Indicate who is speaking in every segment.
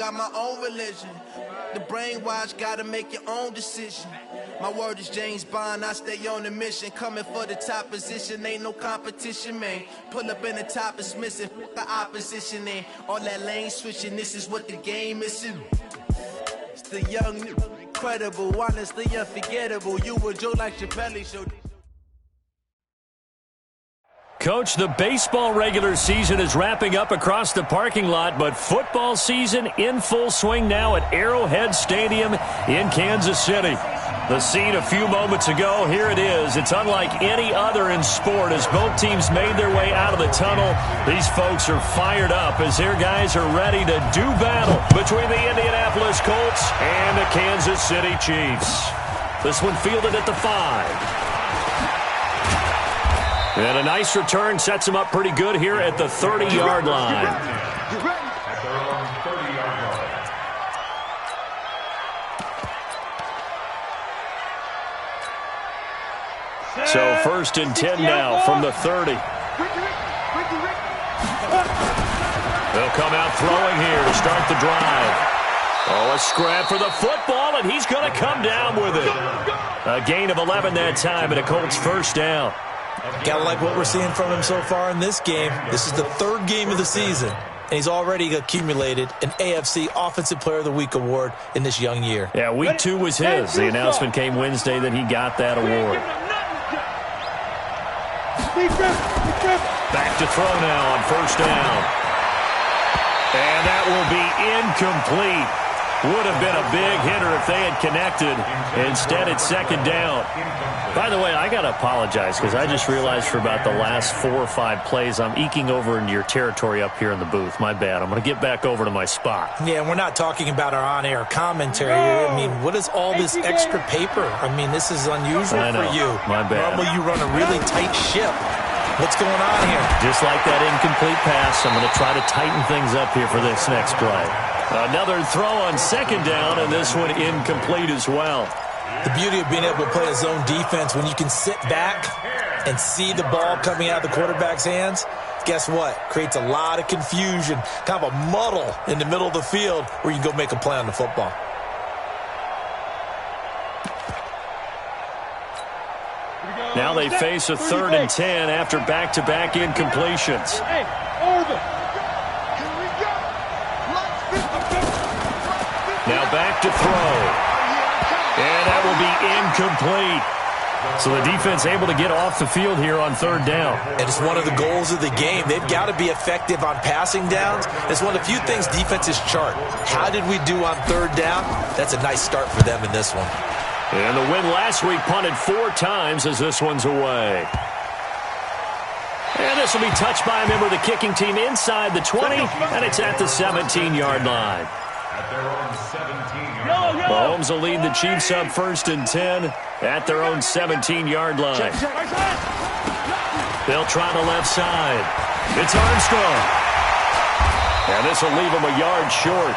Speaker 1: Got my own religion. The brainwash, gotta make your own decision. My word is James Bond, I stay on the mission. Coming for the top position, ain't no competition, man. Pull up in the top is missing, the opposition in. All that lane switching, this is what the game is in. It's the young, incredible, honestly unforgettable. You were Joe like Chappelle show.
Speaker 2: Coach, the baseball regular season is wrapping up across the parking lot, but football season in full swing now at Arrowhead Stadium in Kansas City. The scene a few moments ago, here it is. It's unlike any other in sport as both teams made their way out of the tunnel. These folks are fired up as their guys are ready to do battle between the Indianapolis Colts and the Kansas City Chiefs. This one fielded at the 5. And a nice return sets him up pretty good here at the 30-yard line. So 1st and 10 now from the 30. They'll come out throwing here to start the drive. Oh, a scrap for the football, and he's going to come down with it. A gain of 11 that time, and a Colts first down.
Speaker 3: Gotta like what we're seeing from him so far in this game. This is the 3rd game of the season, and he's already accumulated an AFC Offensive Player of the Week award in this young year.
Speaker 2: Yeah, week 2 was his. The announcement came Wednesday that he got that award. Back to throw now on 1st down. And that will be incomplete. Would have been a big hitter if they had connected. Instead, it's 2nd down. By the way, I got to apologize because I just realized for about the last 4 or 5 plays, I'm eking over into your territory up here in the booth. My bad. I'm going to get back over to my spot.
Speaker 3: Yeah, and we're not talking about our on-air commentary here. I mean, what is all this extra paper? I mean, this is unusual for you.
Speaker 2: My bad.
Speaker 3: Normally, you run a really tight ship. What's going on here?
Speaker 2: Just like that incomplete pass, I'm going to try to tighten things up here for this next play. Another throw on 2nd down, and this one incomplete as well.
Speaker 3: The beauty of being able to play a zone defense when you can sit back and see the ball coming out of the quarterback's hands, guess what? Creates a lot of confusion, kind of a muddle in the middle of the field where you can go make a play on the football.
Speaker 2: Now they face a 3rd and 10 after back-to-back incompletions. Now back to throw. And that will be incomplete. So the defense able to get off the field here on 3rd down.
Speaker 3: And it's one of the goals of the game. They've got to be effective on passing downs. It's one of the few things defenses chart. How did we do on 3rd down? That's a nice start for them in this one.
Speaker 2: And the win last week punted 4 times as this one's away. And this will be touched by a member of the kicking team inside the 20, and it's at the 17-yard line. Mahomes will lead the Chiefs up 1st and 10 at their own 17-yard line. They'll try the left side. It's Armstrong. And this will leave him a yard short.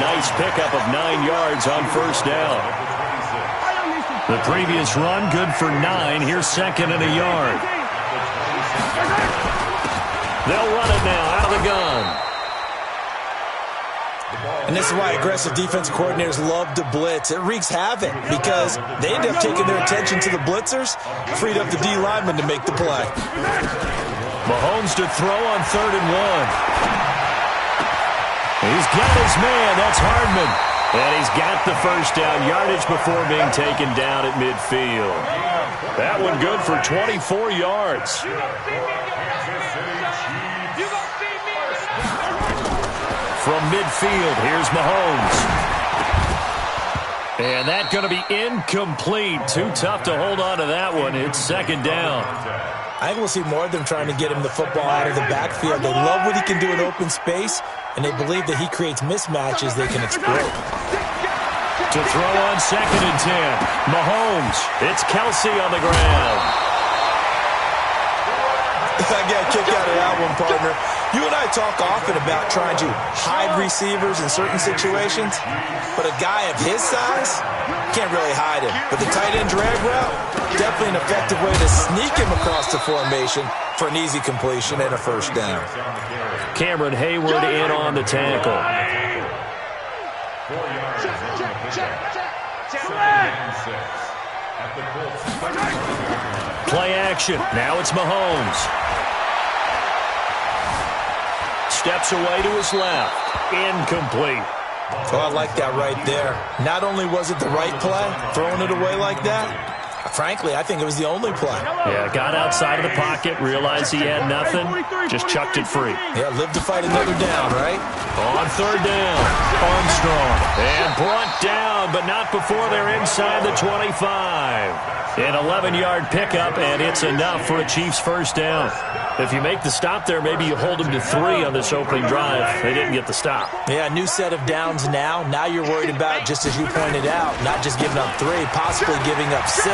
Speaker 2: Nice pickup of 9 yards on 1st down. The previous run, good for 9. Here's 2nd and a yard. They'll run it now out of the gun.
Speaker 3: And this is why aggressive defensive coordinators love to blitz. It wreaks havoc because they end up taking their attention to the blitzers, freed up the D lineman to make the play.
Speaker 2: Mahomes to throw on 3rd and 1. He's got his man. That's Hardman. And he's got the first down yardage before being taken down at midfield. That one good for 24 yards. From midfield, here's Mahomes. And that's going to be incomplete. Too tough to hold on to that one. It's 2nd down.
Speaker 3: I think we'll see more of them trying to get him the football out of the backfield. They love what he can do in open space, and they believe that he creates mismatches they can exploit.
Speaker 2: To throw on 2nd and 10. Mahomes. It's Kelsey on the ground.
Speaker 3: I got a kick out of that one, partner. You and I talk often about trying to hide receivers in certain situations, but a guy of his size can't really hide him. But the tight end drag route, definitely an effective way to sneak him across the formation for an easy completion and a first down.
Speaker 2: Cameron Hayward in on the tackle. Play action. Now it's Mahomes. Steps away to his left. Incomplete.
Speaker 3: Oh, I like that right there. Not only was it the right play, throwing it away like that, frankly, I think it was the only play.
Speaker 2: Yeah, got outside of the pocket, realized he had nothing, just chucked it free.
Speaker 3: Yeah, live to fight another down, right?
Speaker 2: On third down, Armstrong. And brought down, but not before they're inside the 25. An 11-yard pickup, and it's enough for a Chiefs first down. If you make the stop there, maybe you hold them to 3 on this opening drive. They didn't get the stop.
Speaker 3: Yeah, new set of downs now. Now you're worried about, just as you pointed out, not just giving up 3, possibly giving up 6.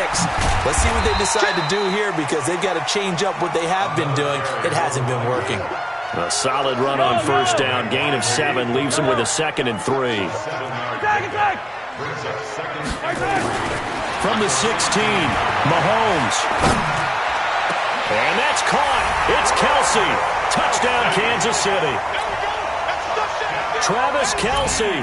Speaker 3: Let's see what they decide to do here, because they've got to change up what they have been doing. It hasn't been working.
Speaker 2: A solid run on first down. Gain of 7 leaves them with a 2nd and 3. From the 16, Mahomes. And that's caught. It's Kelsey. Touchdown, Kansas City. Travis Kelsey,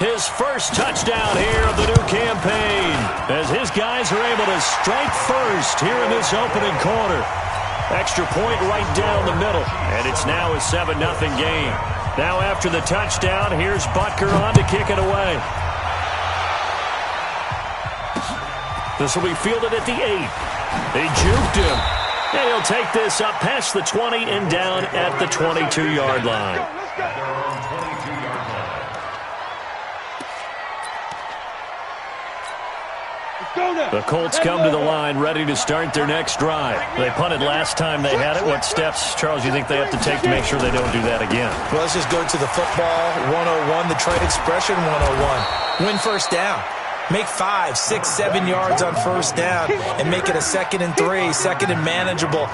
Speaker 2: his first touchdown here of the new campaign, as his guys are able to strike first here in this opening quarter. Extra point right down the middle, and it's now a 7-0 game. Now after the touchdown, here's Butker on to kick it away. This will be fielded at the 8. They juked him. And he'll take this up past the 20 and down at the 22-yard line. The Colts come to the line ready to start their next drive. They punted last time they had it. What steps, Charles, you think they have to take to make sure they don't do that again?
Speaker 3: Well, let's just go to the football 101, the trade expression 101. Win first down. Make 5, 6, 7 yards on first down and make it a 2nd and 3, 2nd and manageable.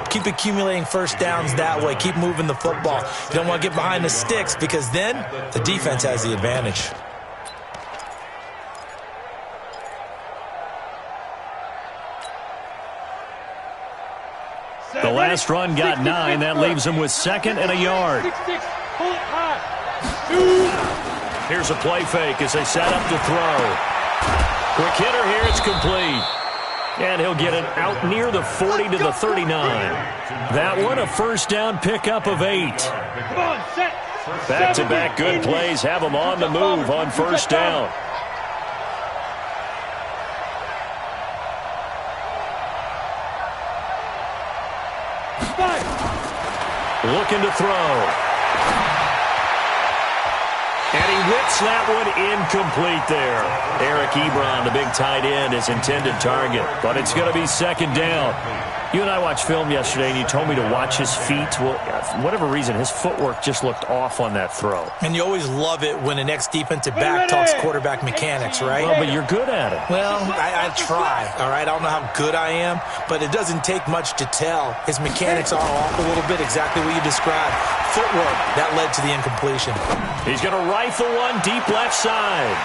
Speaker 3: Keep accumulating first downs that way. Keep moving the football. You don't want to get behind the sticks, because then the defense has the advantage.
Speaker 2: The last run got 9. That leaves him with 2nd and a yard. Here's a play fake as they set up to throw. Quick hitter here, it's complete. And he'll get it out near the 40 to the 39. That one, a first down pickup of 8. Back-to-back good plays have them on the move on first down. Looking to throw. And he whips that one incomplete there. Eric Ebron, the big tight end, his intended target. But it's going to be 2nd down. You and I watched film yesterday, and you told me to watch his feet. Well, for whatever reason, his footwork just looked off on that throw.
Speaker 3: And you always love it when the next defensive back talks quarterback mechanics, right?
Speaker 2: Well, but you're good at it.
Speaker 3: Well, I try, all right? I don't know how good I am, but it doesn't take much to tell. His mechanics are off a little bit, exactly what you described. Footwork, that led to the incompletion.
Speaker 2: He's going to rifle one deep left side.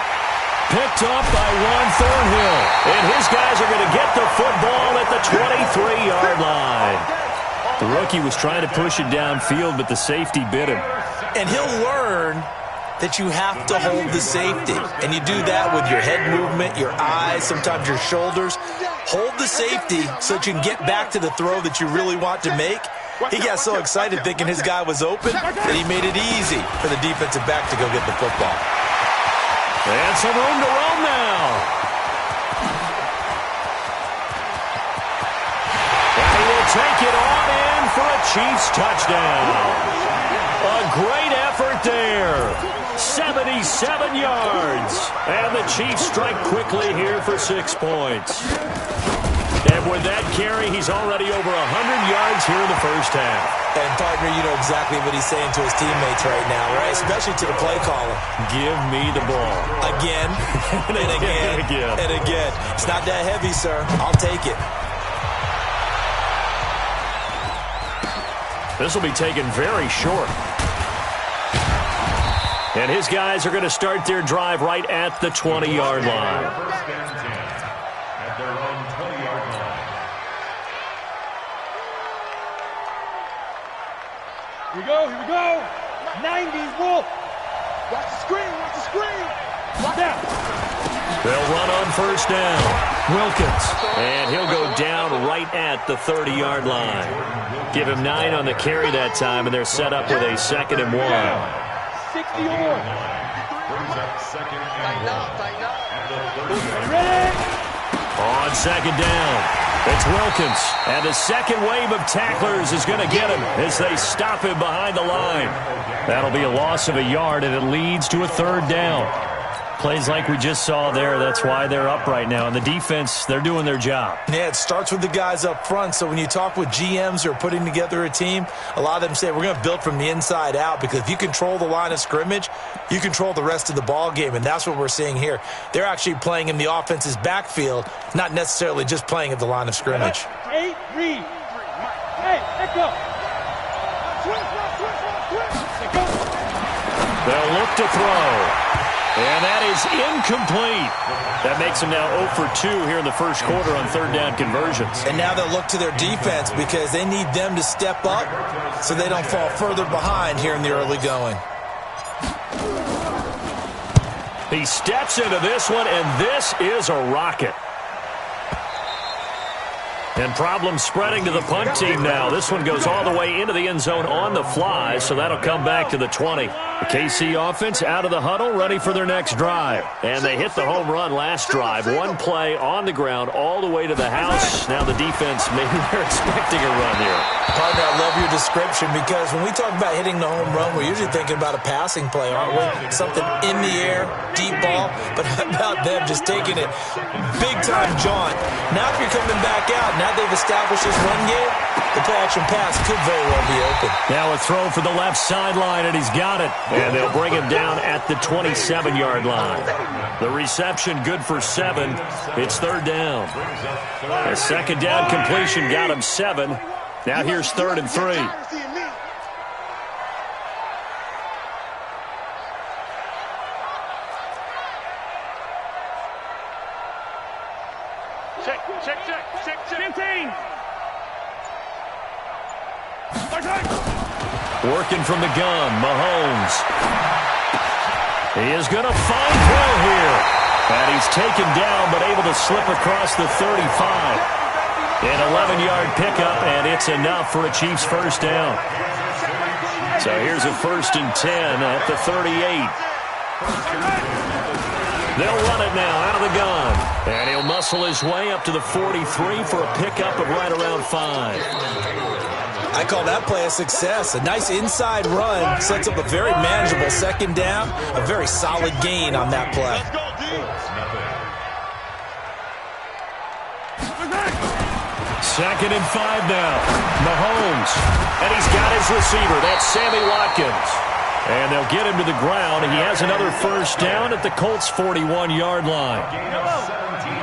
Speaker 2: Picked up by Juan Thornhill. And his guys are going to get the football at the 23-yard line. The rookie was trying to push it downfield, but the safety bit him.
Speaker 3: And he'll learn that you have to hold the safety. And you do that with your head movement, your eyes, sometimes your shoulders. Hold the safety so that you can get back to the throw that you really want to make. He got so excited thinking his guy was open that he made it easy for the defensive back to go get the football.
Speaker 2: And some room to roam now. And he will take it on in for a Chiefs touchdown. A great effort there. 77 yards. And the Chiefs strike quickly here for 6 points. And with that carry, he's already over 100 yards here in the first half.
Speaker 3: And, partner, you know exactly what he's saying to his teammates right now, right? Especially to the play caller.
Speaker 2: Give me the ball.
Speaker 3: Again, and again, and again. It's not that heavy, sir. I'll take it.
Speaker 2: This will be taken very short. And his guys are going to start their drive right at the 20-yard line.
Speaker 4: Here we go. 90s Wolf. Watch the screen.
Speaker 2: They'll run on first down. Wilkins. And he'll go down right at the 30-yard line. Give him 9 on the carry that time, and they're set up with a 2nd and 1.
Speaker 4: 60 on.
Speaker 2: On 2nd down, it's Wilkins. And the second wave of tacklers is going to get him as they stop him behind the line. That'll be a loss of a yard, and it leads to a 3rd down. Plays like we just saw there, that's why they're up right now. And the defense, they're doing their job.
Speaker 3: Yeah, it starts with the guys up front. So when you talk with GMs who are putting together a team, a lot of them say we're going to build from the inside out, because if you control the line of scrimmage, you control the rest of the ball game, and that's what we're seeing here. They're actually playing in the offense's backfield, not necessarily just playing at the line of scrimmage.
Speaker 4: 8, read. Hey, let's go.
Speaker 2: They'll look to throw. And that is incomplete. That makes them now 0 for 2 here in the first quarter on 3rd down conversions.
Speaker 3: And now they'll look to their defense, because they need them to step up so they don't fall further behind here in the early going.
Speaker 2: He steps into this one, and this is a rocket. And problems spreading to the punt team now. This one goes all the way into the end zone on the fly, so that'll come back to the 20. The KC offense out of the huddle, ready for their next drive. And they hit the home run last drive. One play on the ground all the way to the house. Now the defense, maybe they're expecting a run here.
Speaker 3: Partner, I love your description, because when we talk about hitting the home run, we're usually thinking about a passing play, aren't we? Something in the air, deep ball. But how about them just taking it big-time jaunt? Now if you're coming back out, now they've established this run game, the play-action pass could very well be open.
Speaker 2: Now a throw for the left sideline, and he's got it. And they'll bring him down at the 27-yard line. The reception good for 7. It's 3rd down. A 2nd down completion got him 7. Now here's 3rd and 3.
Speaker 4: Check. 15.
Speaker 2: Working from the gun, Mahomes. He is going to find throw here. And he's taken down, but able to slip across the 35. An 11-yard pickup, and it's enough for a Chiefs first down. So here's a 1st and 10 at the 38. They'll run it now out of the gun. And he'll muscle his way up to the 43 for a pickup of right around 5.
Speaker 3: I call that play a success. A nice inside run sets up a very manageable 2nd down, a very solid gain on that play.
Speaker 2: 2nd and 5 now. Mahomes. And he's got his receiver. That's Sammy Watkins. And they'll get him to the ground. He has another first down at the Colts' 41-yard line.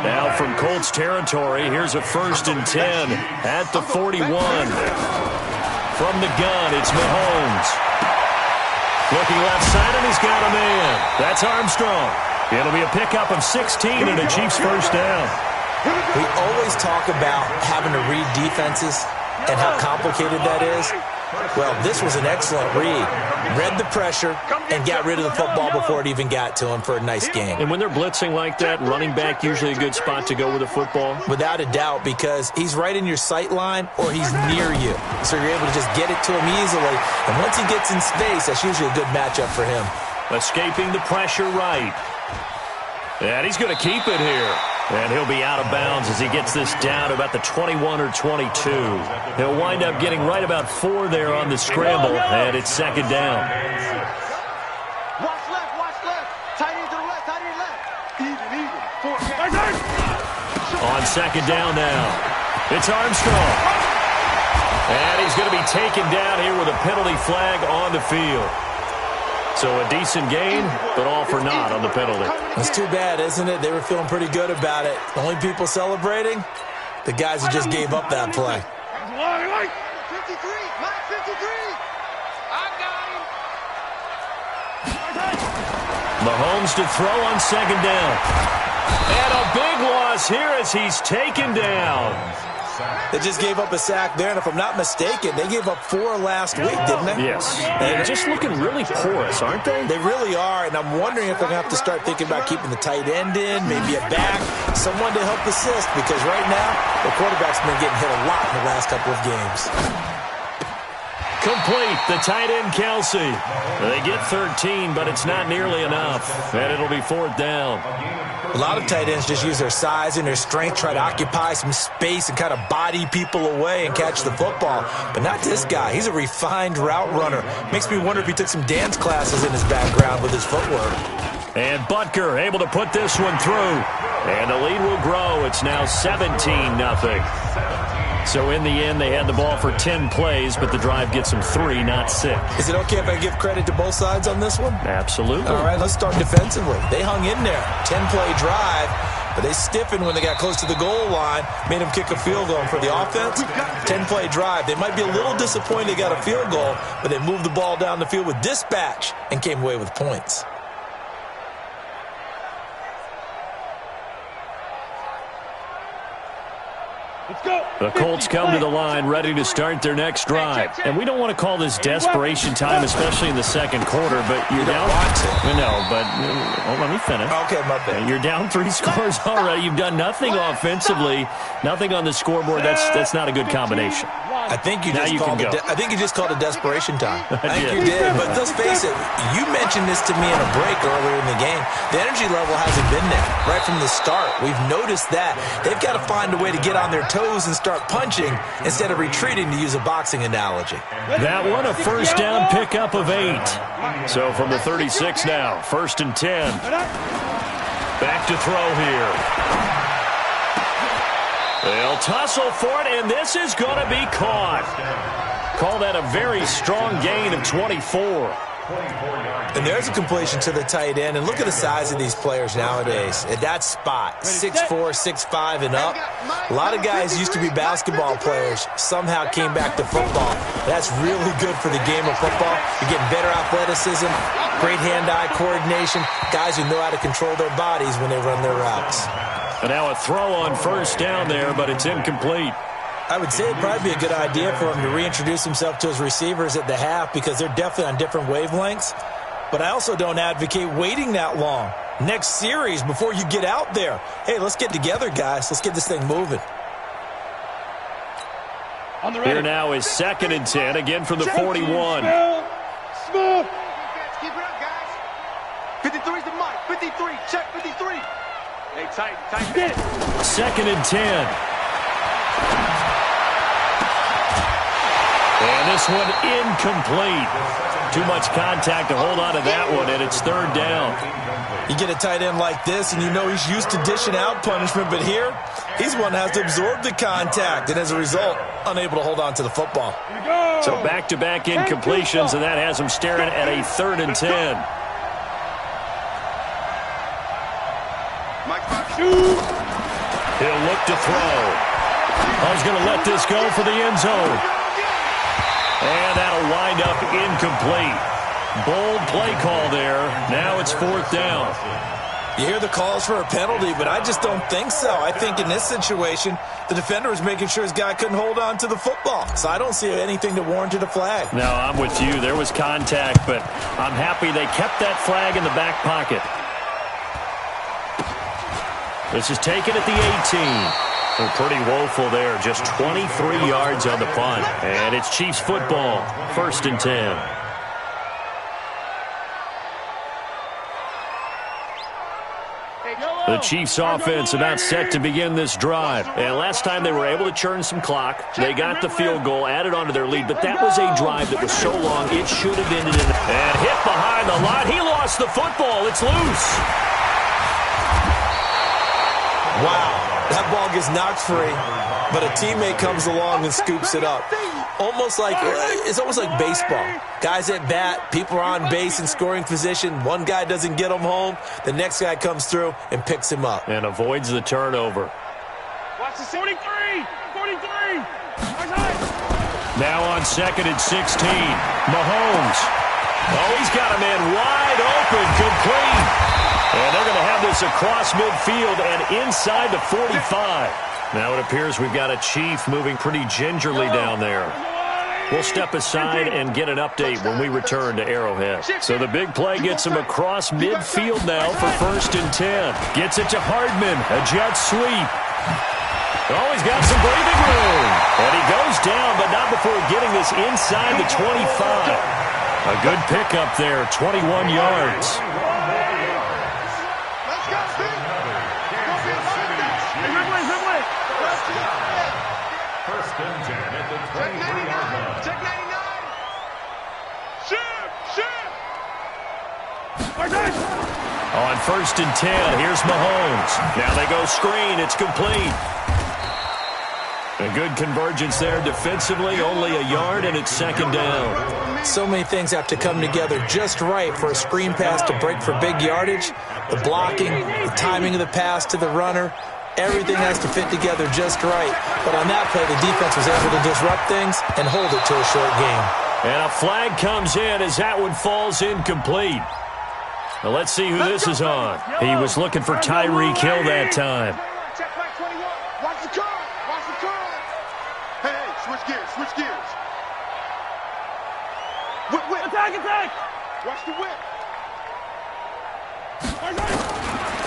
Speaker 2: Now from Colts territory, here's a 1st and 10 at the 41. From the gun, it's Mahomes. Looking left side, and he's got a man. That's Armstrong. It'll be a pickup of 16 and a Chiefs first down.
Speaker 3: We always talk about having to read defenses and how complicated that is. Well, this was an excellent read. Read the pressure and got rid of the football before it even got to him for a nice gain.
Speaker 2: And when they're blitzing like that, running back usually a good spot to go with a football?
Speaker 3: Without a doubt, because he's right in your sight line or he's near you. So you're able to just get it to him easily. And once he gets in space, that's usually a good matchup for him.
Speaker 2: Escaping the pressure right. And he's going to keep it here. And he'll be out of bounds as he gets this down to about the 21 or 22. He'll wind up getting right about 4 there on the scramble, and it's 2nd down.
Speaker 4: Watch left. Tight end to the left, tight end left. Even.
Speaker 2: On 2nd down now, it's Armstrong. And he's going to be taken down here with a penalty flag on the field. So a decent gain, but all for naught on the penalty.
Speaker 3: That's too bad, isn't it? They were feeling pretty good about it. The only people celebrating, the guys who just gave up that play.
Speaker 4: 53, Mike 53. I got him.
Speaker 2: Mahomes to throw on 2nd down. And a big loss here as he's taken down.
Speaker 3: They just gave up a sack there, and if I'm not mistaken, they gave up 4 last week, didn't they?
Speaker 2: Yes. And just looking really porous, aren't they?
Speaker 3: They really are, and I'm wondering if they're going to have to start thinking about keeping the tight end in, maybe a back, someone to help assist, because right now, the quarterback's been getting hit a lot in the last couple of games.
Speaker 2: Complete, the tight end, Kelsey. They get 13, but it's not nearly enough, and it'll be 4th down.
Speaker 3: A lot of tight ends just use their size and their strength, try to occupy some space and kind of body people away and catch the football. But not this guy. He's a refined route runner. Makes me wonder if he took some dance classes in his background with his footwork.
Speaker 2: And Butker able to put this one through. And the lead will grow. It's now 17-0. So in the end, they had the ball for 10 plays, but the drive gets them 3, not 6.
Speaker 3: Is it okay if I give credit to both sides on this one?
Speaker 2: Absolutely.
Speaker 3: All right, let's start defensively. They hung in there. 10-play drive, but they stiffened when they got close to the goal line, made them kick a field goal. And for the offense, 10-play drive. They might be a little disappointed they got a field goal, but they moved the ball down the field with dispatch and came away with points.
Speaker 2: The Colts come to the line ready to start their next drive. And we don't want to call this desperation time, especially in the second quarter, but you're down. No, but let me finish.
Speaker 3: Okay, my bad.
Speaker 2: You're down 3 scores already. You've done nothing offensively, nothing on the scoreboard. That's not a good combination.
Speaker 3: I think you just called it desperation time. I think you did. But let's face it, you mentioned this to me in a break earlier in the game. The energy level hasn't been there right from the start. We've noticed that. They've got to find a way to get on their toes and start punching instead of retreating, to use a boxing analogy.
Speaker 2: That one, a first down pickup of 8. So from the 36 now, 1st and 10. Back to throw here. They'll tussle for it, and this is going to be caught. Call that a very strong gain of 24.
Speaker 3: And there's a completion to the tight end. And look at the size of these players nowadays. At that spot, 6'4", 6'5", and up. A lot of guys used to be basketball players, somehow came back to football. That's really good for the game of football. You're getting better athleticism, great hand-eye coordination, guys who know how to control their bodies when they run their routes.
Speaker 2: And now a throw on first down there, but it's incomplete.
Speaker 3: I would say it'd probably be a good idea for him to reintroduce himself to his receivers at the half, because they're definitely on different wavelengths. But I also don't advocate waiting that long. Next series, before you get out there. Hey, let's get together, guys. Let's get this thing moving.
Speaker 2: Here now is 2nd and 10, again from the 41.
Speaker 4: Smooth. Keep it up, guys. 53's the mic. 53. Check 53. Hey, tight.
Speaker 2: 2nd and 10. And this one incomplete. Too much contact to hold on to that one, and it's 3rd down.
Speaker 3: You get a tight end like this, and you know he's used to dishing out punishment, but here, he's one that has to absorb the contact, and as a result, unable to hold on to the football.
Speaker 2: So back-to-back incompletions, and that has him staring at a 3rd and 10. He'll look to throw. He's going to let this go for the end zone. And that'll wind up incomplete. Bold play call there. Now it's 4th down.
Speaker 3: You hear the calls for a penalty, but I just don't think so. I think in this situation, the defender was making sure his guy couldn't hold on to the football. So I don't see anything that warranted a flag.
Speaker 2: No, I'm with you. There was contact, but I'm happy they kept that flag in the back pocket. This is taken at the 18. They're pretty woeful there. Just 23 yards on the punt. And it's Chiefs football. 1st and 10. The Chiefs offense about set to begin this drive. And last time they were able to churn some clock. They got the field goal, added on to their lead. But that was a drive that was so long, it should have ended in. And hit behind the line. He lost the football. It's loose.
Speaker 3: Wow. That ball gets knocked free, but a teammate comes along and scoops it up. It's almost like baseball. Guys at bat, people are on base in scoring position. One guy doesn't get him home. The next guy comes through and picks him up.
Speaker 2: And avoids the turnover.
Speaker 4: Watch the 43. 43.
Speaker 2: Now on 2nd and 16. Mahomes. Oh, he's got a man wide open, complete. And they're going to have this It's across midfield and inside the 45. Now it appears we've got a Chief moving pretty gingerly down there. We'll step aside and get an update when we return to Arrowhead. So the big play gets him across midfield now for 1st and 10. Gets it to Hardman, a jet sweep. Oh, he's got some breathing room. And he goes down, but not before getting this inside the 25. A good pickup there, 21 yards.
Speaker 5: First and 10 at the 23-yard line.
Speaker 4: Check 99.
Speaker 2: On 1st and 10, here's Mahomes. Now they go screen. It's complete. A good convergence there defensively, only a yard, and it's 2nd down.
Speaker 3: So many things have to come together just right for a screen pass to break for big yardage. The blocking, the timing of the pass to the runner, everything has to fit together just right. But on that play, the defense was able to disrupt things and hold it to a short game.
Speaker 2: And a flag comes in as that one falls incomplete. Well, let's see who this is on. He was looking for Tyreek Hill that time.
Speaker 4: Check back 21. Watch the curl. Watch the curl. Hey, switch gears. Switch gears. Whip, whip. Attack. Watch the whip.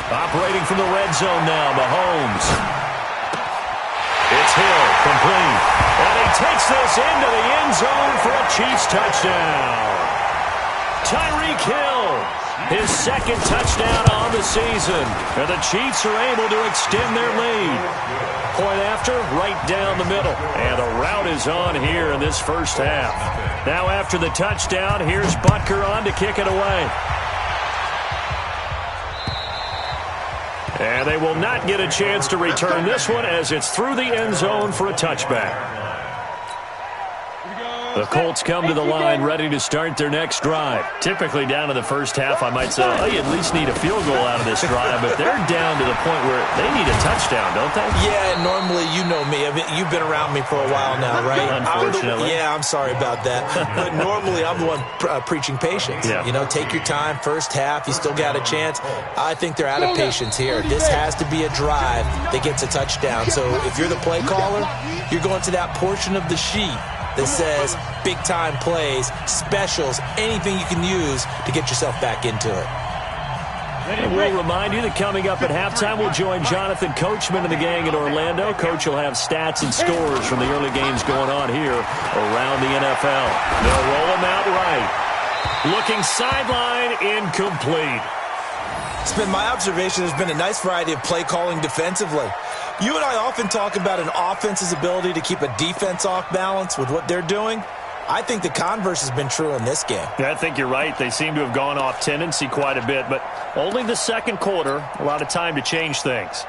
Speaker 2: Operating from the red zone now, Mahomes. It's Hill, complete. And he takes this into the end zone for a Chiefs touchdown. Tyreek Hill, his 2nd touchdown on the season. And the Chiefs are able to extend their lead. Point after, right down the middle. And the route is on here in this first half. Now after the touchdown, here's Butker on to kick it away. And they will not get a chance to return this one as it's through the end zone for a touchback. The Colts come to the line ready to start their next drive. Typically down to the first half, I might say, oh, you at least need a field goal out of this drive, but they're down to the point where they need a touchdown, don't they?
Speaker 3: Yeah, normally, you know me. You've been around me for a while now, right?
Speaker 2: Unfortunately.
Speaker 3: I'm sorry about that. But normally, I'm the one preaching patience.
Speaker 2: Yeah.
Speaker 3: You know, take your time, first half, you still got a chance. I think they're out of patience here. This has to be a drive that gets a touchdown. So if you're the play caller, you're going to that portion of the sheet that says big-time plays, specials, anything you can use to get yourself back into it.
Speaker 2: And we'll remind you that coming up at halftime, we'll join Jonathan Coachman and the gang in Orlando. Coach will have stats and scores from the early games going on here around the NFL. They'll roll them out right. Looking sideline, incomplete.
Speaker 3: It's been my observation there's been a nice variety of play calling defensively. You and I often talk about an offense's ability to keep a defense off balance with what they're doing. I think the converse has been true in this game.
Speaker 2: Yeah, I think you're right. They seem to have gone off tendency quite a bit, but only the 2nd quarter, a lot of time to change things.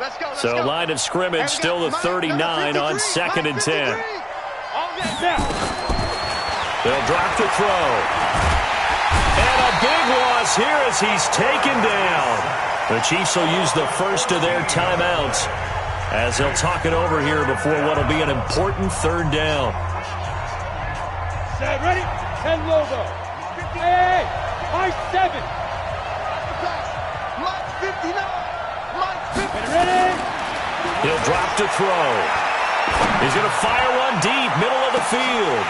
Speaker 4: Let's go.
Speaker 2: So line of scrimmage still the 39 on 2nd and 10. They'll drop the throw. And a big loss here as he's taken down. The Chiefs will use the first of their timeouts as they'll talk it over here before what will be an important 3rd down.
Speaker 6: Set, ready? 10 logo. Hey, Mike 7.
Speaker 4: Mike 59. Mike 50.
Speaker 6: Ready?
Speaker 2: He'll drop to throw. He's going to fire one deep, middle of the field.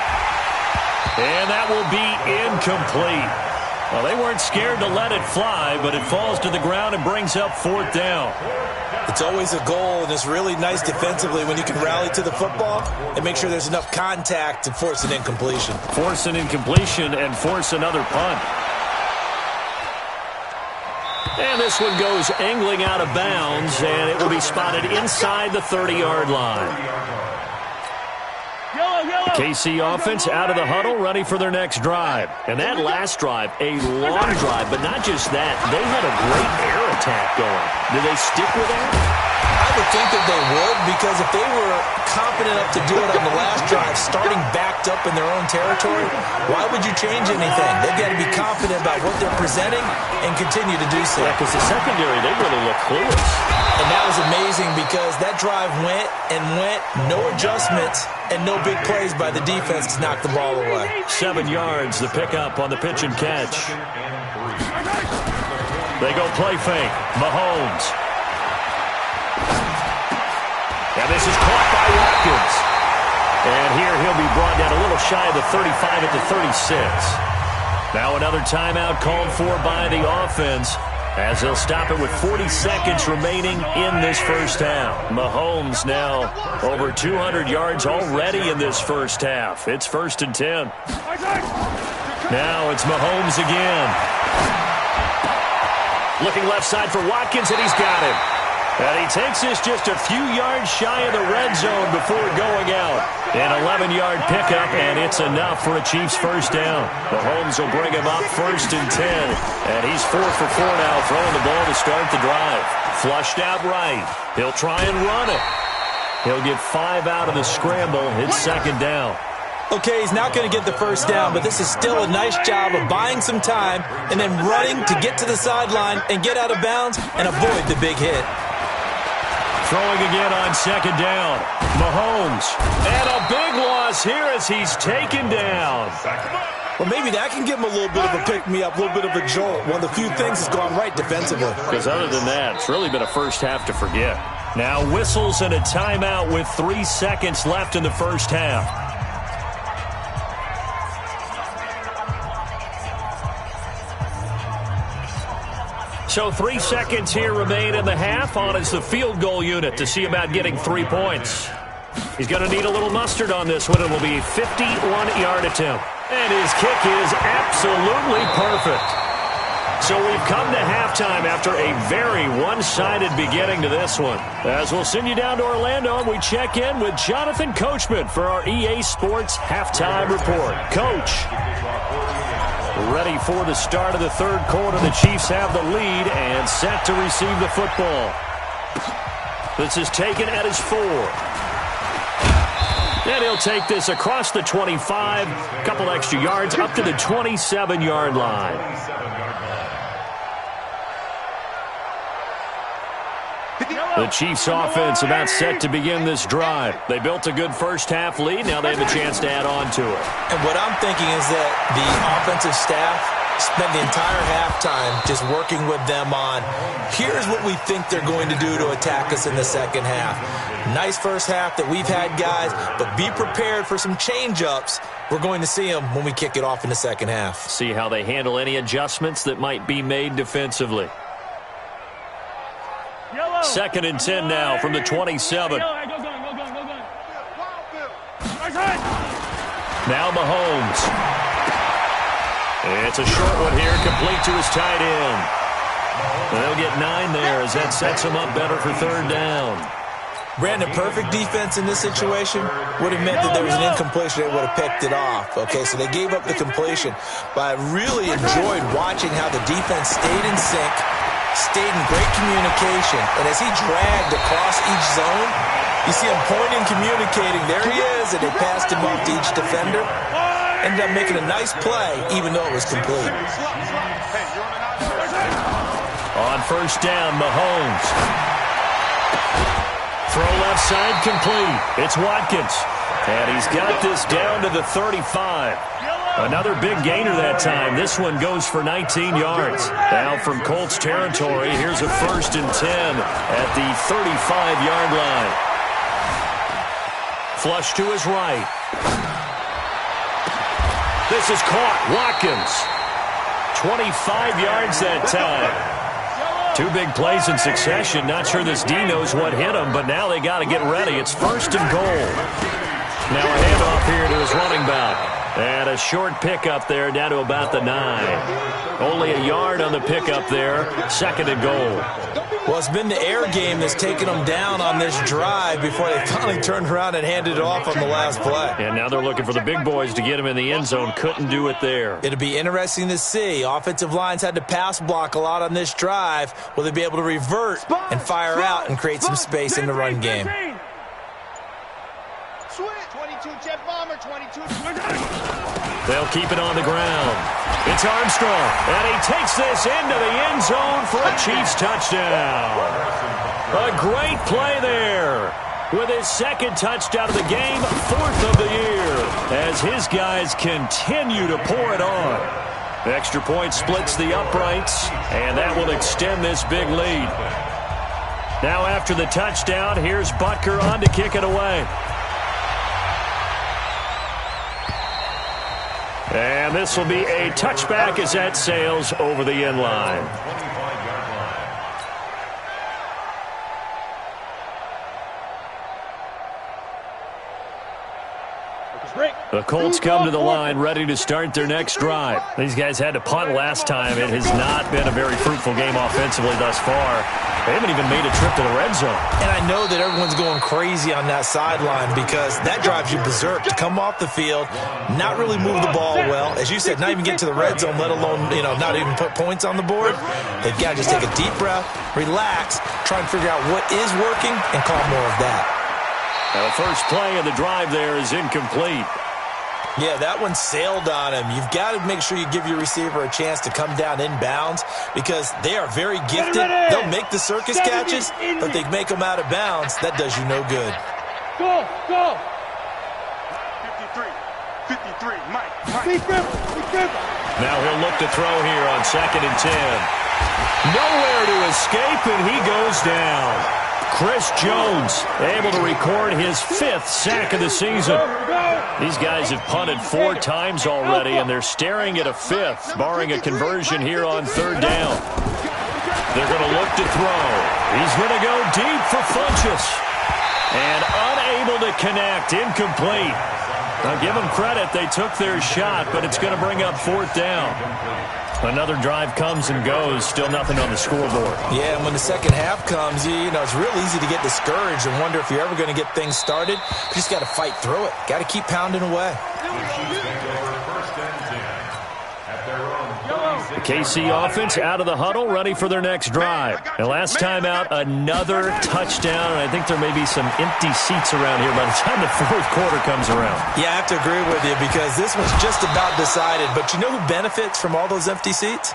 Speaker 2: And that will be incomplete. Well, they weren't scared to let it fly, but it falls to the ground and brings up 4th down.
Speaker 3: It's always a goal, and it's really nice defensively when you can rally to the football and make sure there's enough contact to force an incompletion.
Speaker 2: Force an incompletion and force another punt. And this one goes angling out of bounds, and it will be spotted inside the 30-yard line. The KC offense out of the huddle, ready for their next drive. And that last drive, a long drive, but not just that. They had a great air attack going. Do they stick with that?
Speaker 3: I would think that they would, because if they were confident enough to do it on the last drive, starting backed up in their own territory, why would you change anything? They've got to be confident about what they're presenting and continue to do so.
Speaker 2: Yeah, because the secondary, they really look clueless.
Speaker 3: And that was amazing because that drive went and went, no adjustments, and no big plays by the defense to knock the ball away.
Speaker 2: 7 yards, the pickup on the pitch and catch. They go play fake. Mahomes. And this is caught by Watkins. And here he'll be brought down a little shy of the 35 at the 36. Now another timeout called for by the offense, as they'll stop it with 40 seconds remaining in this first half. Mahomes now over 200 yards already in this first half. It's 1st and 10. Now it's Mahomes again. Looking left side for Watkins, and he's got him. And he takes this just a few yards shy of the red zone before going out. An 11-yard pickup, and it's enough for a Chiefs first down. Mahomes will bring him up 1st and 10. And he's 4 for 4 now, throwing the ball to start the drive. Flushed out right. He'll try and run it. He'll get 5 out of the scramble. It's 2nd down.
Speaker 3: Okay, he's not going to get the first down, but this is still a nice job of buying some time and then running to get to the sideline and get out of bounds and avoid the big hit.
Speaker 2: Throwing again on 2nd down. Mahomes. And a big loss here as he's taken down.
Speaker 3: Well, maybe that can give him a little bit of a pick-me-up, a little bit of a jolt. One of the few things that's gone right defensively.
Speaker 2: Because other than that, it's really been a first half to forget. Now whistles and a timeout with 3 seconds left in the first half. So 3 seconds here remain in the half. On is the field goal unit to see about getting 3 points. He's going to need a little mustard on this one. It will be a 51-yard attempt. And his kick is absolutely perfect. So we've come to halftime after a very one-sided beginning to this one. As we'll send you down to Orlando, and we check in with Jonathan Coachman for our EA Sports Halftime Report. Coach. Ready for the start of the third quarter. The Chiefs have the lead and set to receive the football. This is taken at his 4. And he'll take this across the 25. A couple extra yards up to the 27-yard line. The Chiefs offense about set to begin this drive. They built a good first half lead. Now they have a chance to add on to it.
Speaker 3: And what I'm thinking is that the offensive staff spent the entire halftime just working with them on, here's what we think they're going to do to attack us in the second half. Nice first half that we've had, guys, but be prepared for some change-ups. We're going to see them when we kick it off in the second half.
Speaker 2: See how they handle any adjustments that might be made defensively. 2nd and 10 now from the 27. Now Mahomes. It's a short one here, complete to his tight end. They'll get 9 there as that sets him up better for 3rd down.
Speaker 3: Brandon, perfect defense in this situation would have meant that there was an incompletion. They would have picked it off. Okay, so they gave up the completion. But I really enjoyed watching how the defense stayed in sync, stayed in great communication. And as he dragged across each zone, you see him pointing, communicating. There he is, and they passed him off to each defender. Ended up making a nice play, even though it was complete.
Speaker 2: On 1st down, Mahomes. Throw left side complete. It's Watkins. And he's got this down to the 35. Another big gainer that time. This one goes for 19 yards. Now from Colts territory, here's a 1st and 10 at the 35-yard line. Flush to his right. This is caught. Watkins. 25 yards that time. 2 big plays in succession. Not sure this D knows what hit him, but now they got to get ready. It's 1st and goal. Now a handoff here to his running back. And a short pickup there down to about the 9. Only a yard on the pickup there. 2nd and goal.
Speaker 3: Well, it's been the air game that's taken them down on this drive before they finally turned around and handed it off on the last play.
Speaker 2: And now they're looking for the big boys to get him in the end zone. Couldn't do it there.
Speaker 3: It'll be interesting to see. Offensive lines had to pass block a lot on this drive. Will they be able to revert and fire out and create some space in the run game?
Speaker 4: 22 jet bomber, 22.
Speaker 2: They'll keep it on the ground. It's Armstrong, and he takes this into the end zone for a Chiefs touchdown. A great play there with his 2nd touchdown of the game, 4th of the year, as his guys continue to pour it on. The extra point splits the uprights, and that will extend this big lead. Now after the touchdown, here's Butker on to kick it away. And this will be a touchback as that sails over the end line. The Colts come to the line ready to start their next drive. These guys had to punt last time. It has not been a very fruitful game offensively thus far. They haven't even made a trip to the red zone.
Speaker 3: And I know that everyone's going crazy on that sideline because that drives you berserk to come off the field, not really move the ball well. As you said, not even get to the red zone, let alone, not even put points on the board. They've got to just take a deep breath, relax, try and figure out what is working, and call more of that.
Speaker 2: Now the first play of the drive there is incomplete.
Speaker 3: Yeah, that one sailed on him. You've got to make sure you give your receiver a chance to come down inbounds because they are very gifted. They'll make the circus catches, but they make them out of bounds. That does you no good.
Speaker 6: Go, go.
Speaker 4: 53, Mike.
Speaker 2: Now he'll look to throw here on 2nd and 10. Nowhere to escape, and he goes down. Chris Jones able to record his 5th sack of the season. These guys have punted 4 times already, and they're staring at a 5th, barring a conversion here on 3rd down. They're going to look to throw. He's going to go deep for Funchess. And unable to connect, incomplete. Now give them credit, they took their shot, but it's going to bring up 4th down. Another drive comes and goes, still nothing on the scoreboard.
Speaker 3: Yeah, and when the second half comes, it's real easy to get discouraged and wonder if you're ever going to get things started. You just got to fight through it. Got to keep pounding away.
Speaker 2: The KC offense out of the huddle, ready for their next drive. And last time out, another touchdown, and I think there may be some empty seats around here by the time the 4th quarter comes around.
Speaker 3: Yeah, I have to agree with you because this one's just about decided. But you know who benefits from all those empty seats?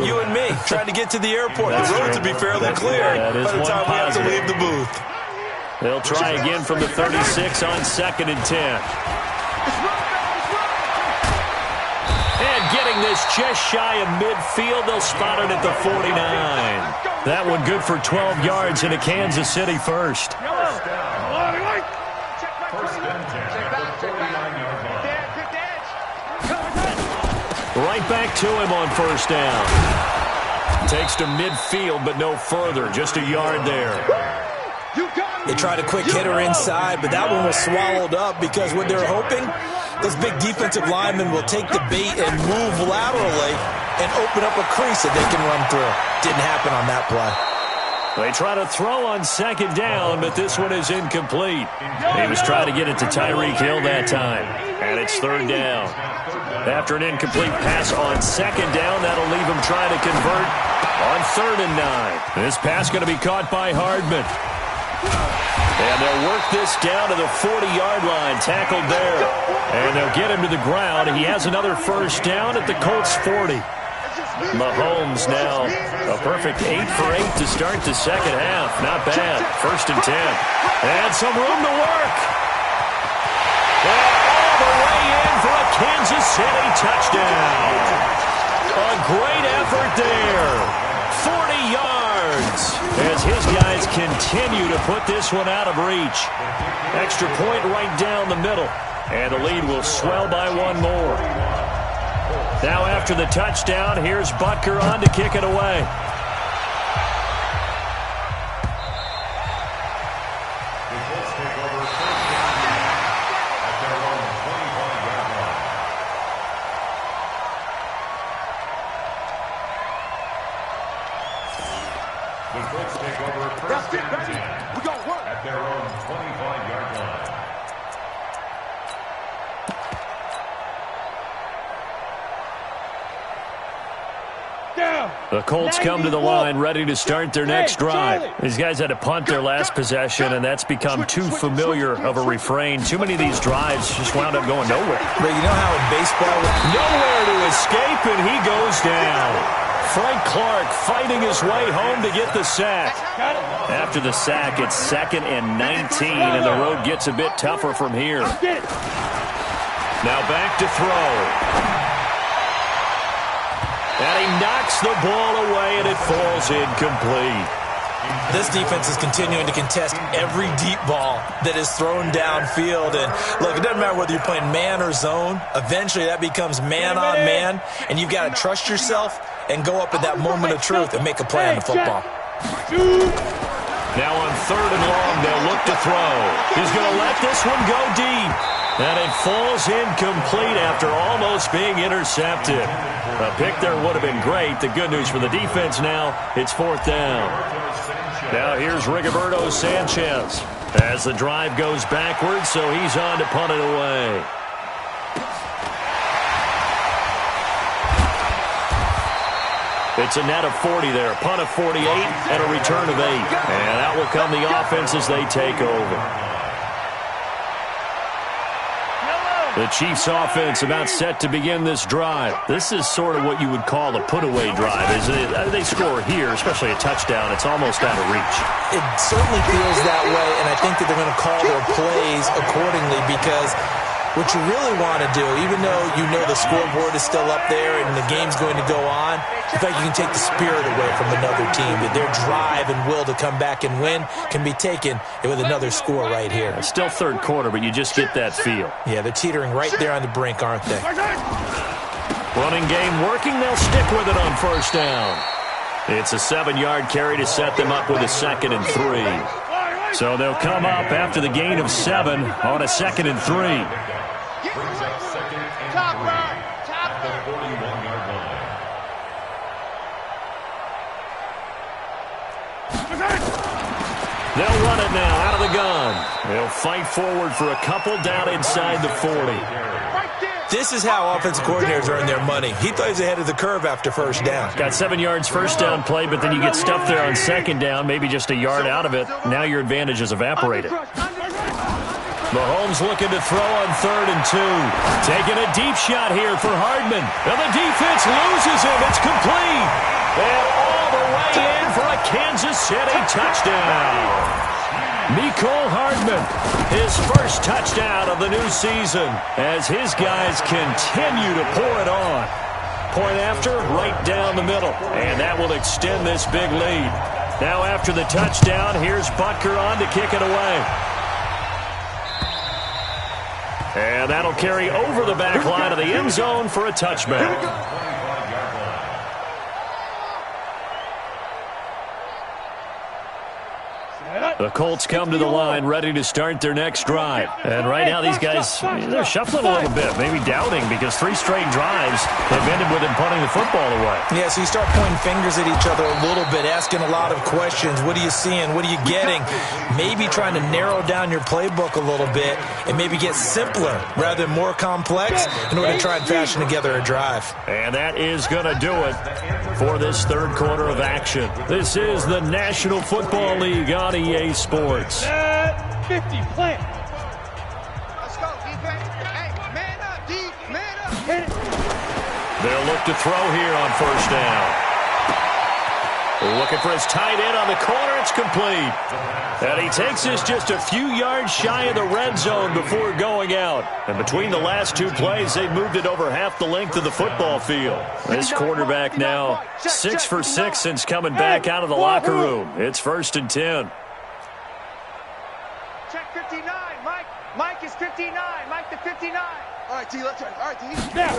Speaker 3: You and me, trying to get to the airport. The roads will be fairly clear by the time we have to leave the booth.
Speaker 2: They'll try again from the 36 on 2nd and 10. Getting this just shy of midfield. They'll spot it at the 49. That one good for 12 yards into Kansas City first. Right back to him on 1st down. Takes to midfield, but no further. Just a yard there.
Speaker 3: They tried a quick hitter inside, but that one was swallowed up because what they're hoping, those big defensive linemen will take the bait and move laterally and open up a crease that they can run through. Didn't happen on that play.
Speaker 2: They try to throw on 2nd down, but this one is incomplete. He was trying to get it to Tyreek Hill that time, and it's 3rd down. After an incomplete pass on 2nd down, that'll leave him trying to convert on 3rd and 9. This pass going to be caught by Hardman. And they'll work this down to the 40-yard line, tackled there. And they'll get him to the ground. He has another 1st down at the Colts 40. Mahomes now a perfect 8 for 8 to start the second half. Not bad. 1st and 10. And some room to work. And all the way in for a Kansas City touchdown. A great effort there. 40 yards as his guys continue to put this one out of reach. Extra point right down the middle, and the lead will swell by 1 more. Now after the touchdown, here's Butker on to kick it away. The Colts come to the line ready to start their next drive. These guys had to punt their last possession, and that's become too familiar of a refrain. Too many of these drives just wound up going nowhere.
Speaker 3: But you know how in baseball,
Speaker 2: nowhere to escape, and he goes down. Frank Clark fighting his way home to get the sack. After the sack, it's 2nd and 19, and the road gets a bit tougher from here. Now back to throw. And he knocks the ball away, and it falls incomplete.
Speaker 3: This defense is continuing to contest every deep ball that is thrown downfield. And look, it doesn't matter whether you're playing man or zone. Eventually, that becomes man on man, and you've got to trust yourself and go up at that moment of truth and make a play on the football.
Speaker 2: Now on 3rd and long, they'll look to throw. He's going to let this one go deep. And it falls incomplete after almost being intercepted. A pick there would have been great. The good news for the defense now, it's 4th down. Now here's Rigoberto Sanchez as the drive goes backwards, so he's on to punt it away. It's a net of 40 there, punt of 48, and a return of 8. And that will come the offense as they take over. The Chiefs offense about set to begin this drive. This is sort of what you would call a put-away drive, isn't it? They score here, especially a touchdown. It's almost out of reach.
Speaker 3: It certainly feels that way, and I think that they're going to call their plays accordingly because what you really want to do, even though you know the scoreboard is still up there and the game's going to go on, in fact, you can take the spirit away from another team. That their drive and will to come back and win can be taken with another score right here.
Speaker 2: It's still 3rd quarter, but you just get that feel.
Speaker 3: Yeah, they're teetering right there on the brink, aren't they?
Speaker 2: Running game working. They'll stick with it on 1st down. It's a 7-yard carry to set them up with a 2nd and 3. So they'll come up after the gain of 7 on a 2nd and 3.
Speaker 5: Brings up 2nd and 3 at the 41-yard line.
Speaker 2: They'll run it now out of the gun. They'll fight forward for a couple down inside the 40.
Speaker 3: This is how offensive coordinators earn their money. He thought he was ahead of the curve after 1st down.
Speaker 2: Got 7 yards 1st down play, but then you get stuffed there on 2nd down, maybe just a yard out of it. Now your advantage is evaporated. Mahomes looking to throw on 3rd and 2. Taking a deep shot here for Hardman. And the defense loses him. It's complete. And all the way in for a Kansas City touchdown. Mecole Hardman, his first touchdown of the new season as his guys continue to pour it on. Point after, right down the middle. And that will extend this big lead. Now after the touchdown, here's Butker on to kick it away. And that'll carry over the back line of the end zone for a touchback. The Colts come to the line ready to start their next drive. And right now these guys, they're shuffling a little bit, maybe doubting because 3 straight drives have ended with them punting the football away.
Speaker 3: Yeah, so you start pointing fingers at each other a little bit, asking a lot of questions. What are you seeing? What are you getting? Maybe trying to narrow down your playbook a little bit and maybe get simpler rather than more complex in order to try and fashion together a drive.
Speaker 2: And that is going to do it for this 3rd quarter of action. This is the National Football League on EA Sports.
Speaker 6: 50, plant.
Speaker 4: Let's go, defense. Hey, man up, D, man up.
Speaker 6: Hit it.
Speaker 2: They'll look to throw here on 1st down. Looking for his tight end on the corner. It's complete. And he takes this just a few yards shy of the red zone before going out. And between the last 2 plays, they've moved it over half the length of the football field. This quarterback now 6 for 6 since coming back out of the locker room. It's 1st and 10.
Speaker 4: Check 59, Mike. Mike is 59. Mike to 59. All right, T, let's try. All right, T.
Speaker 6: Now.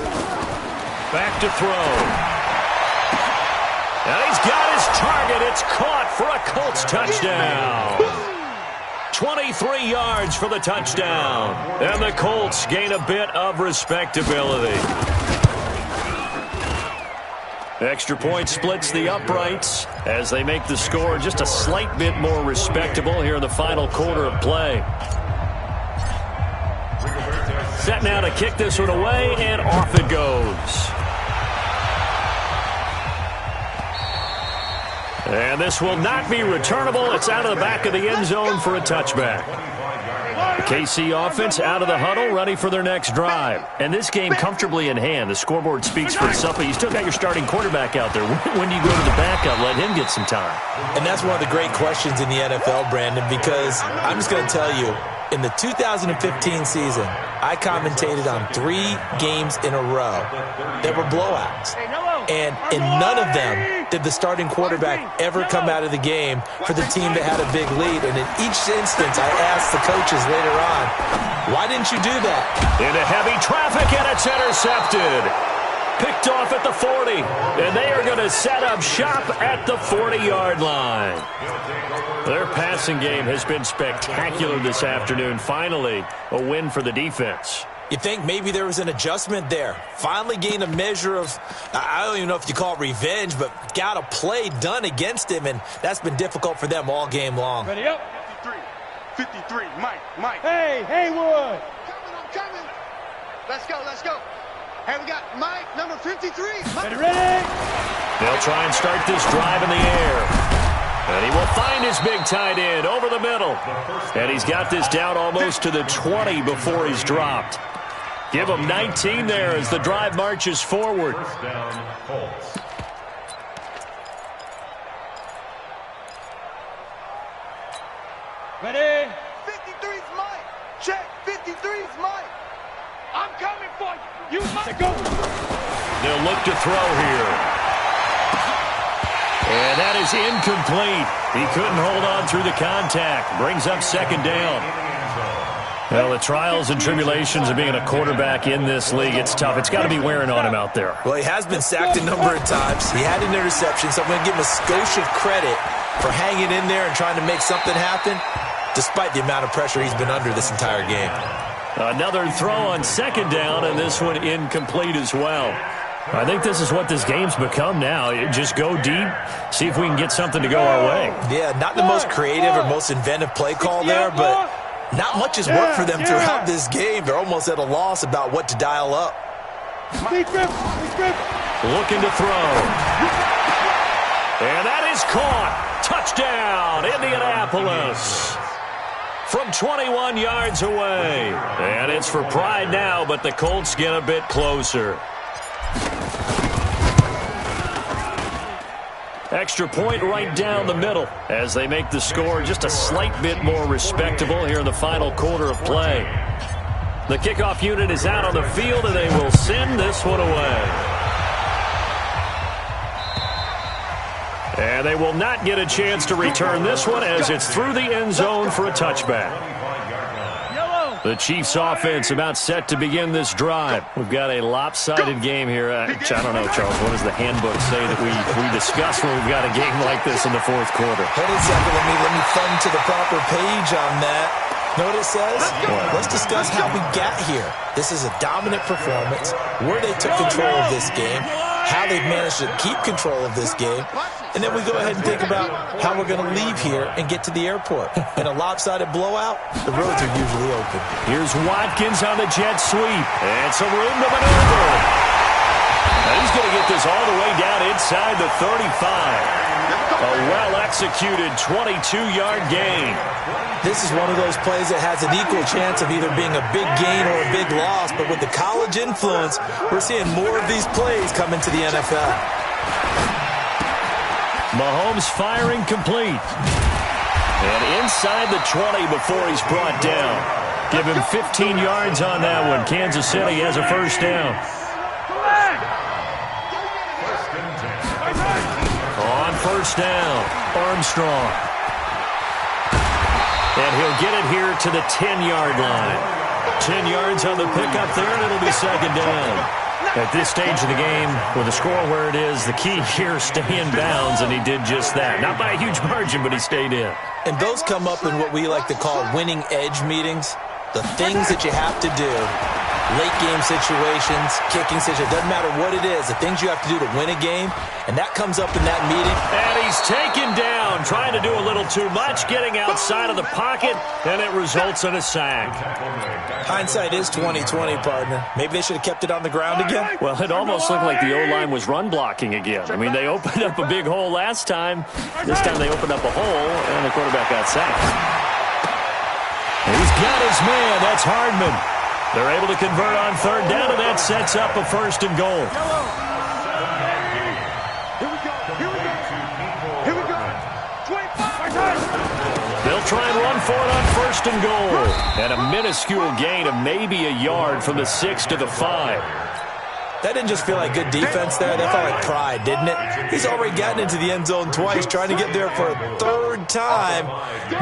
Speaker 2: Back to throw. And he's got his target. It's caught for a Colts touchdown. 23 yards for the touchdown. And the Colts gain a bit of respectability. Extra point splits the uprights as they make the score just a slight bit more respectable here in the final quarter of play. Set now to kick this one away, and off it goes. And this will not be returnable. It's out of the back of the end zone for a touchback. The KC offense out of the huddle, ready for their next drive. And this game comfortably in hand. The scoreboard speaks for itself, but you still got your starting quarterback out there. When do you go to the backup? Let him get some time.
Speaker 3: And that's one of the great questions in the NFL, Brandon, because I'm just going to tell you, in the 2015 season, I commentated on 3 games in a row that were blowouts. And in none of them did the starting quarterback ever come out of the game for the team that had a big lead. And in each instance, I asked the coaches later on, why didn't you do that?
Speaker 2: Into heavy traffic, and it's intercepted. Picked off at the 40, and they are going to set up shop at the 40-yard line. Their passing game has been spectacular this afternoon. Finally, a win for the defense.
Speaker 3: You think maybe there was an adjustment there. Finally gained a measure of, I don't even know if you call it revenge, but got a play done against him, and that's been difficult for them all game long.
Speaker 6: Ready up.
Speaker 4: 53, Mike.
Speaker 6: Hey, Haywood.
Speaker 4: I'm coming. Let's go. Hey, we got Mike, number 53.
Speaker 6: Ready.
Speaker 2: They'll try and start this drive in the air. And he will find his big tight end over the middle. And he's got this down almost to the 20 before he's dropped. Give him 19 there as the drive marches forward.
Speaker 5: First down, Colts.
Speaker 6: Ready.
Speaker 4: 53's Mike. Check, 53's Mike. I'm coming for you. You Mike.
Speaker 6: Go.
Speaker 2: They'll look to throw here. And that is incomplete. He couldn't hold on through the contact. Brings up second down. Well, the trials and tribulations of being a quarterback in this league, it's tough. It's got to be wearing on him out there.
Speaker 3: Well, he has been sacked a number of times. He had an interception, so I'm going to give him a skosh of credit for hanging in there and trying to make something happen, despite the amount of pressure he's been under this entire game.
Speaker 2: Another throw on second down, and this one incomplete as well. I think this is what this game's become now. Just go deep, see if we can get something to go our way.
Speaker 3: Yeah, not the most creative or most inventive play call there, but not much has worked for them throughout this game. They're almost at a loss about what to dial up.
Speaker 6: Looking
Speaker 2: to throw. And that is caught. Touchdown, Indianapolis. From 21 yards away. And it's for pride now, but the Colts get a bit closer. Extra point right down the middle as they make the score just a slight bit more respectable here in the final quarter of play. The kickoff unit is out on the field, and they will send this one away. And they will not get a chance to return this one as it's through the end zone for a touchback. The Chiefs offense about set to begin this drive. We've got a lopsided game here. I don't know, Charles, what does the handbook say that we discuss when we've got a game like this in the fourth quarter?
Speaker 3: Hold on a second. Let me thumb to the proper page on that. Know what it says? Let's discuss how we got here. This is a dominant performance, where they took control of this game, how they've managed to keep control of this game, and then we go ahead and think about how we're going to leave here and get to the airport. In a lopsided blowout, the roads are usually open.
Speaker 2: Here's Watkins on the jet sweep, and some room to maneuver. And he's going to get this all the way down inside the 35. A well-executed 22-yard gain.
Speaker 3: This is one of those plays that has an equal chance of either being a big gain or a big loss, but with the college influence, we're seeing more of these plays come into the NFL.
Speaker 2: Mahomes firing complete. And inside the 20 before he's brought down. Give him 15 yards on that one. Kansas City has a first down. On first down, Armstrong. And he'll get it here to the 10-yard line. 10 yards on the pickup there, and it'll be second down. At this stage of the game, with the score where it is, the key here, stay in bounds, and he did just that. Not by a huge margin, but he stayed in.
Speaker 3: And those come up in what we like to call winning edge meetings. The things that you have to do, late game situations, kicking situations, doesn't matter what it is, the things you have to do to win a game, and that comes up in that meeting.
Speaker 2: And he's taken down, trying to do a little too much, getting outside of the pocket, and it results in a sack.
Speaker 3: Hindsight is 20/20, partner. Maybe they should have kept it on the ground again.
Speaker 2: Well, it almost looked like the O-line was run blocking again. I mean, they opened up a big hole last time. This time they opened up a hole, and the quarterback got sacked. He's got his man. That's Hardman. They're able to convert on third down, and that sets up a first and goal.
Speaker 4: Here we go. 25.
Speaker 2: They'll try and run for it on first and goal. And a minuscule gain of maybe a yard from the 6 to the 5.
Speaker 3: That didn't just feel like good defense there. That felt like pride, didn't it? He's already gotten into the end zone twice, trying to get there for a third time.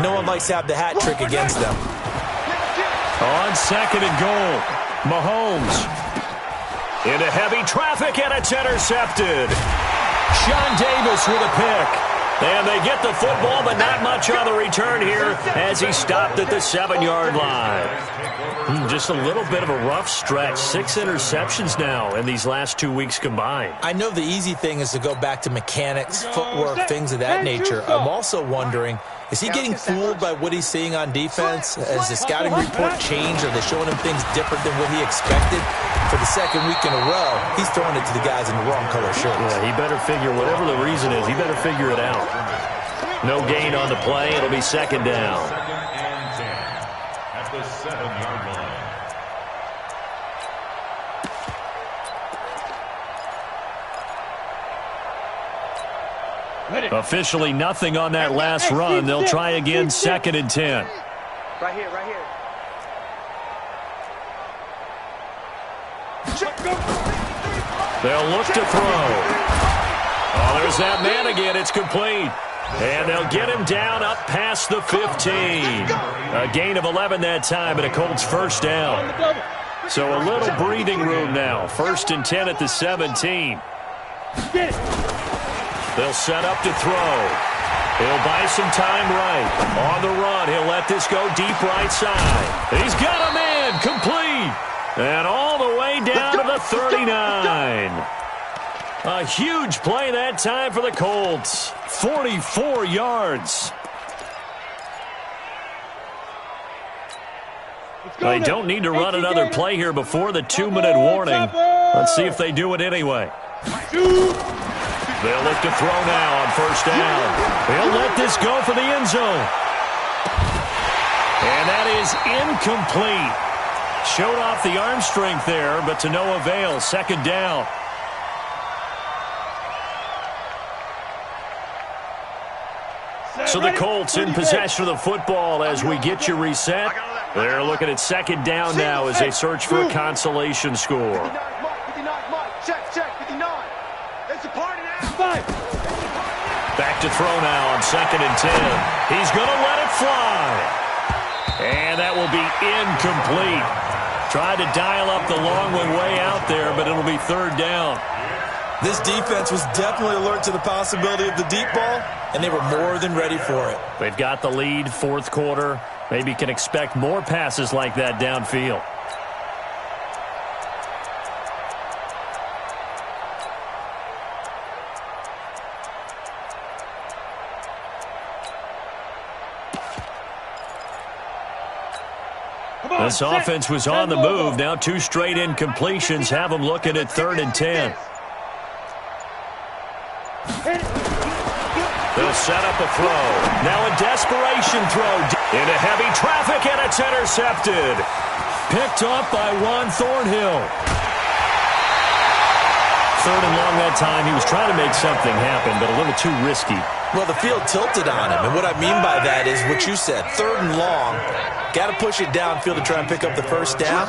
Speaker 3: No one likes to have the hat trick against them.
Speaker 2: On second and goal, Mahomes into heavy traffic, and it's intercepted. Sean Davis with a pick. And they get the football, but not much on the return here as he stopped at the 7-yard line. Just a little bit of a rough stretch. 6 interceptions now in these last 2 weeks combined.
Speaker 3: I know the easy thing is to go back to mechanics, footwork, things of that nature. I'm also wondering, is he getting fooled by what he's seeing on defense? Has the scouting report changed? Are they showing him things different than what he expected? For the second week in a row, he's throwing it to the guys in the wrong color shirts.
Speaker 2: Yeah, he better figure, whatever the reason is, he better figure it out. No gain on the play. It'll be second down.
Speaker 5: Second and 10 at the 7-yard line.
Speaker 2: Officially nothing on that last run. They'll try again, second and 10.
Speaker 4: Right here, right here.
Speaker 2: They'll look to throw. Oh, there's that man again. It's complete. And they'll get him down up past the 15. A gain of 11 that time, and a Colts first down. So a little breathing room now. First and 10 at the 17. They'll set up to throw. He'll buy some time right. On the run, he'll let this go deep right side. He's got a man, complete. And all the way down to the 39. A huge play that time for the Colts. 44 yards. They don't need to run another play here before the 2-minute warning. Let's see if they do it anyway. They'll look to throw now on first down. They'll let this go for the end zone. And that is incomplete. Showed off the arm strength there, but to no avail. Second down. So the Colts in possession of the football as we get you reset. They're looking at second down now as they search for a consolation score.
Speaker 4: 59, check, 59. It's a party now.
Speaker 2: Back to throw now on second and 10. He's going to let it fly. And that will be incomplete. Tried to dial up the long one way out there, but it'll be third down.
Speaker 3: This defense was definitely alert to the possibility of the deep ball, and they were more than ready for it.
Speaker 2: They've got the lead, fourth quarter. Maybe can expect more passes like that downfield. This offense was on the move. Now 2 straight incompletions have them looking at third and 10. They'll set up a throw. Now a desperation throw into heavy traffic, and it's intercepted. Picked off by Juan Thornhill. Third and long that time. He was trying to make something happen, but a little too risky.
Speaker 3: Well, the field tilted on him, and what I mean by that is what you said. Third and long, got to push it downfield to try and pick up the first down.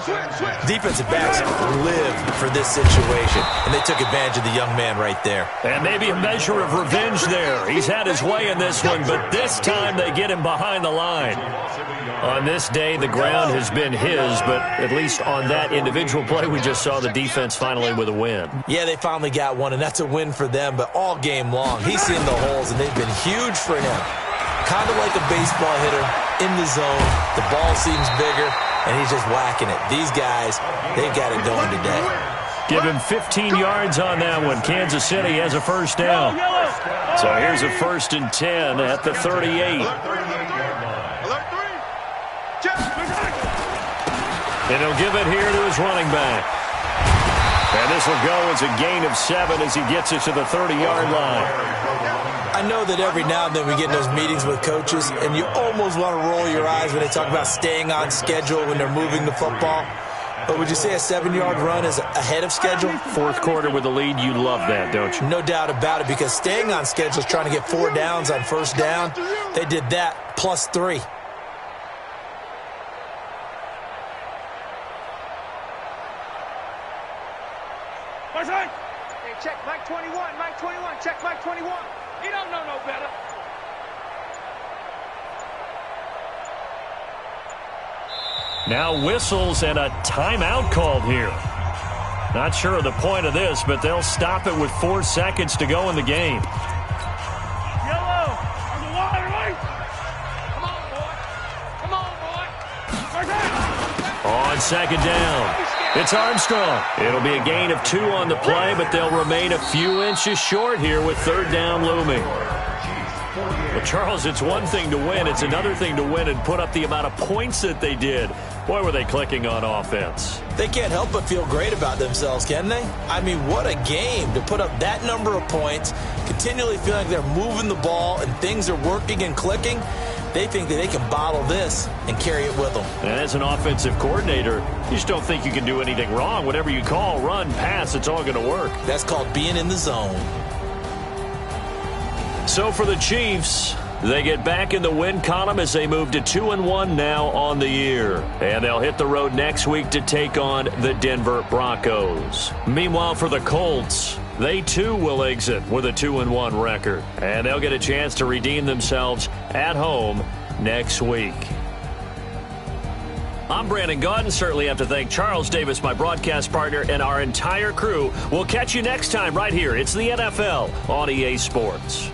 Speaker 3: Defensive backs live for this situation, and they took advantage of the young man right there.
Speaker 2: And maybe a measure of revenge there. He's had his way in this one, but this time they get him behind the line. On this day, the ground has been his, but at least on that individual play, we just saw the defense finally with a win.
Speaker 3: Yeah, they finally got one, and that's a win for them, but all game long, he's seen the holes, and they've been huge for him. Kind of like a baseball hitter in the zone. The ball seems bigger, and he's just whacking it. These guys, they've got it going today.
Speaker 2: Give him 15 yards on that one. Kansas City has a first down. So here's a first and 10 at the 38. And he'll give it here to his running back. And this will go as a gain of 7 as he gets it to the 30-yard line.
Speaker 3: I know that every now and then we get in those meetings with coaches, and you almost want to roll your eyes when they talk about staying on schedule when they're moving the football. But would you say a 7-yard run is ahead of schedule?
Speaker 2: Fourth quarter with the lead, you love that, don't you?
Speaker 3: No doubt about it, because staying on schedule is trying to get 4 downs on first down. They did that plus 3.
Speaker 6: what? He don't know no better.
Speaker 2: Now whistles and a timeout called here. Not sure of the point of this, but they'll stop it with 4 seconds to go in the game.
Speaker 6: Yellow! On the wire, right? Come on, boy. Come on, boy. Right there.
Speaker 2: On second down, it's Armstrong. It'll be a gain of 2 on the play, but they'll remain a few inches short here with third down looming. Well, Charles, it's one thing to win. It's another thing to win and put up the amount of points that they did. Boy, were they clicking on offense.
Speaker 3: They can't help but feel great about themselves, can they? I mean, what a game to put up that number of points, continually feeling like they're moving the ball and things are working and clicking. They think that they can bottle this and carry it with them.
Speaker 2: And as an offensive coordinator, you just don't think you can do anything wrong. Whatever you call, run, pass, it's all going to work.
Speaker 3: That's called being in the zone.
Speaker 2: So for the Chiefs, they get back in the win column as they move to 2-1 now on the year. And they'll hit the road next week to take on the Denver Broncos. Meanwhile, for the Colts, they too will exit with a 2-1 record. And they'll get a chance to redeem themselves at home next week. I'm Brandon Gaudin. Certainly have to thank Charles Davis, my broadcast partner, and our entire crew. We'll catch you next time right here. It's the NFL on EA Sports.